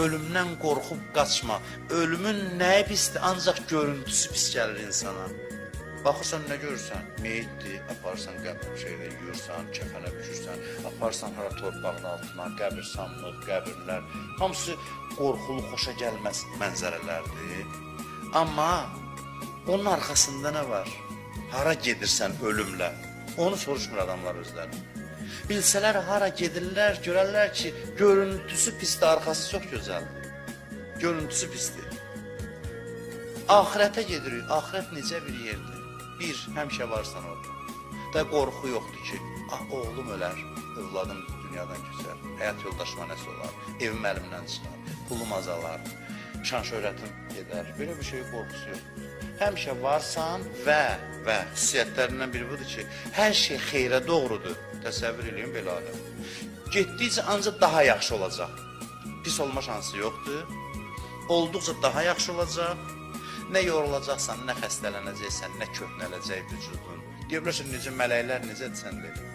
ölümdən qorxub qaçma. Ölümün nəyi pisdir? Ancaq görüntüsü pis gəlir insana. Baxırsan, nə görürsən? Meyitdir, aparsan qəbir şeylə yuyursan, kəfənə bükürsən, aparsan hara torpağın altına, qəbir samlıq, qəbirlər. Hamısı qorxulu, xoşa gəlməz mənzərələrdir. Amma onun arxasında nə var? Hara gedirsən ölümlə? Onu soruşmur adamlar özləri. Bilsələr hara gedirlər, görərlər ki, görüntüsü pisdir, arxası çox gözəldir. Görüntüsü pisdir. Ahirətə gedirik. Ahirət necə bir yerdir? Bir, həmişə varsan orada. Da qorxu yoxdur ki, oğlum ölər, övladım dünyadan keçər, həyat yoldaşıma nəsə olar, evim əlimdən çıxar, pulum azalar, şan şöhrətim gedər. Belə bir şey qorxusu yoxdur. Həmişə varsan və xüsusiyyətlərindən biri budur ki, hər şey xeyrə doğrudur. Təsəvvür edin belə aləm. Getdikcə ancaq daha yaxşı olacaq. Pis olma şansı yoxdur. Olduqca daha yaxşı olacaq. Nə yorulacaqsan, nə xəstələnəcəksən, nə köhnələcək vücudun. Deyə bilərsən, necə mələklər necədir sən deyil.